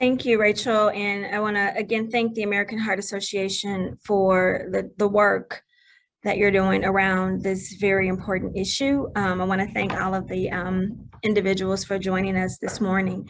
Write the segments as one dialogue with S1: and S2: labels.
S1: Thank you, Rachel. And I want to again thank the American Heart Association for the work that you're doing around this very important issue. I want to thank all of the individuals for joining us this morning.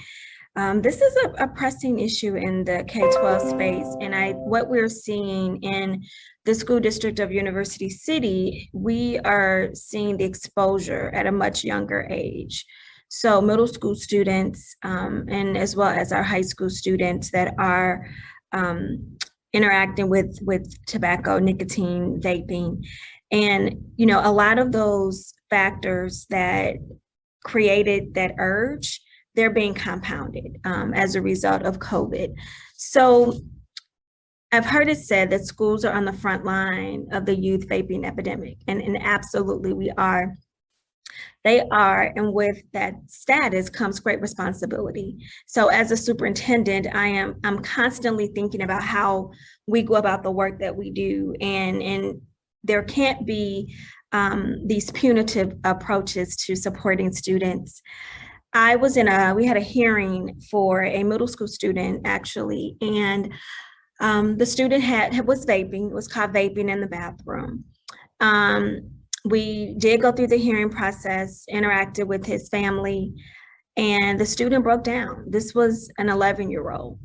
S1: This is a pressing issue in the K-12 space, and what we're seeing in the school district of University City, we are seeing the exposure at a much younger age. So middle school students, and as well as our high school students that are interacting with tobacco, nicotine, vaping, and a lot of those factors that created that urge, they're being compounded as a result of COVID. So I've heard it said that schools are on the front line of the youth vaping epidemic, and absolutely we are. They are, and with that status comes great responsibility. So as a superintendent, I'm constantly thinking about how we go about the work that we do, and there can't be these punitive approaches to supporting students. We had a hearing for a middle school student actually, and the student was vaping. It was caught vaping in the bathroom. We did go through the hearing process, interacted with his family, and the student broke down. This was an 11-year-old.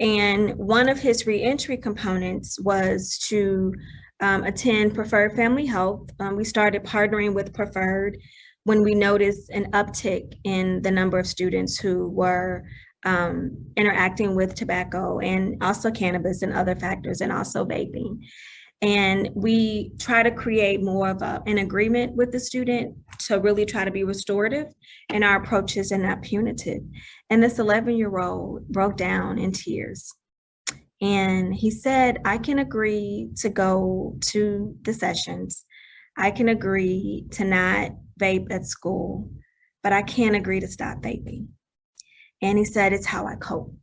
S1: And one of his reentry components was to attend Preferred Family Health. We started partnering with Preferred when we noticed an uptick in the number of students who were interacting with tobacco and also cannabis and other factors, and also vaping. And we try to create more of an agreement with the student to really try to be restorative in our approaches and not punitive. And this 11-year-old broke down in tears. And he said, I can agree to go to the sessions. I can agree to not vape at school, but I can't agree to stop vaping. And he said, it's how I cope.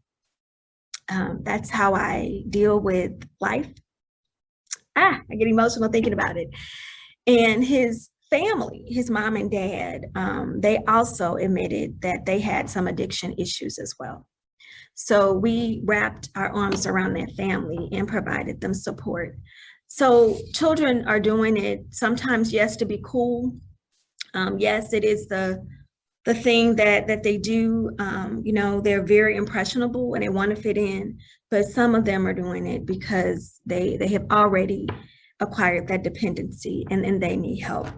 S1: That's how I deal with life. I get emotional thinking about it. And his family, his mom and dad, they also admitted that they had some addiction issues as well. So we wrapped our arms around their family and provided them support. So children are doing it sometimes, yes, to be cool. Yes, it is the thing that they do. They're very impressionable and they want to fit in, but some of them are doing it because they have already acquired that dependency and they need help.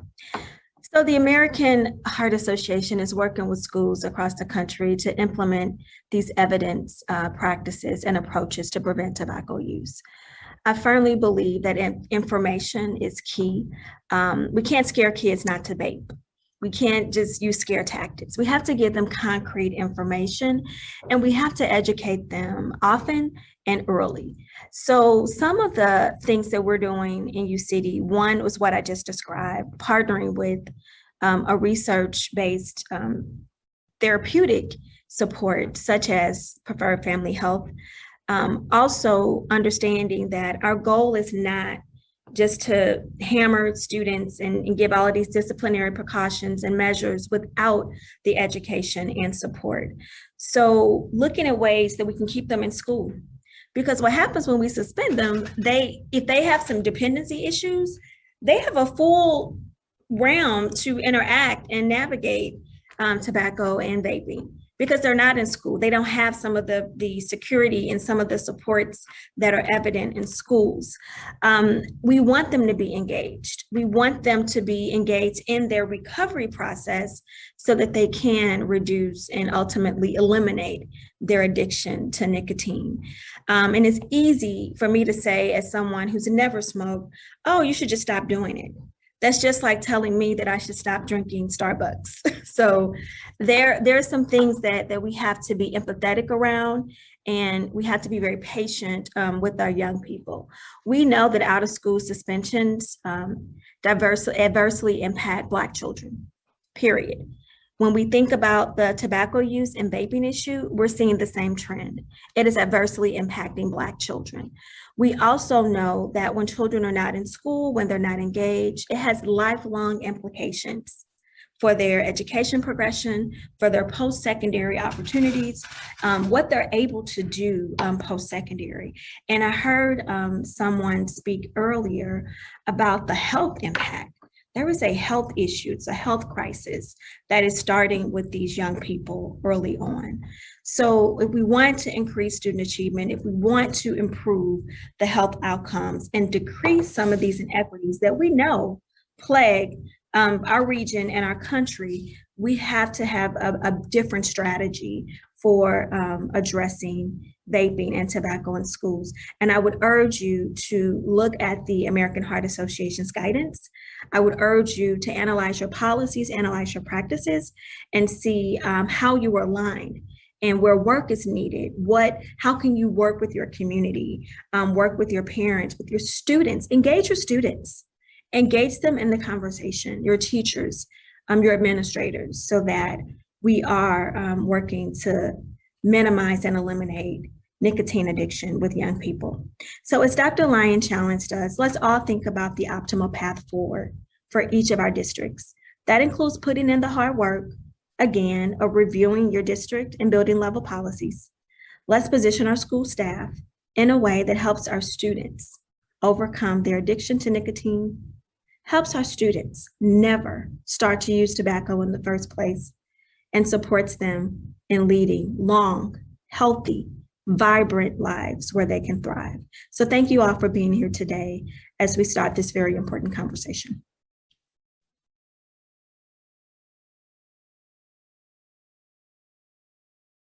S1: So the American Heart Association is working with schools across the country to implement these evidence practices and approaches to prevent tobacco use. I firmly believe that information is key. We can't scare kids not to vape. We can't just use scare tactics. We have to give them concrete information, and we have to educate them often and early. So some of the things that we're doing in UCity, one was what I just described, partnering with a research-based therapeutic support, such as Preferred Family Health. Also understanding that our goal is not just to hammer students and give all of these disciplinary precautions and measures without the education and support. So looking at ways that we can keep them in school, because what happens when we suspend them, if they have some dependency issues, they have a full realm to interact and navigate tobacco and vaping. Because they're not in school. They don't have some of the security and some of the supports that are evident in schools. We want them to be engaged. We want them to be engaged in their recovery process so that they can reduce and ultimately eliminate their addiction to nicotine. And it's easy for me to say, as someone who's never smoked, oh, you should just stop doing it. That's just like telling me that I should stop drinking Starbucks. So there are some things that we have to be empathetic around, and we have to be very patient with our young people. We know that out of school suspensions adversely impact Black children, period. When we think about the tobacco use and vaping issue, we're seeing the same trend. It is adversely impacting Black children. We also know that when children are not in school, when they're not engaged, it has lifelong implications for their education progression, for their post-secondary opportunities, what they're able to do post-secondary. And I heard someone speak earlier about the health impact. There is a health issue, it's a health crisis that is starting with these young people early on. So if we want to increase student achievement, if we want to improve the health outcomes and decrease some of these inequities that we know plague our region and our country, we have to have a different strategy for addressing vaping and tobacco in schools. And I would urge you to look at the American Heart Association's guidance. I would urge you to analyze your policies, analyze your practices, and see how you are aligned and where work is needed. How can you work with your community, work with your parents, with your students, engage your students, engage them in the conversation, your teachers, your administrators, so that we are working to minimize and eliminate nicotine addiction with young people. So as Dr. Lyon challenged us, let's all think about the optimal path forward for each of our districts. That includes putting in the hard work, again, of reviewing your district and building level policies. Let's position our school staff in a way that helps our students overcome their addiction to nicotine, helps our students never start to use tobacco in the first place, and supports them in leading long, healthy, vibrant lives where they can thrive. So thank you all for being here today as we start this very important conversation.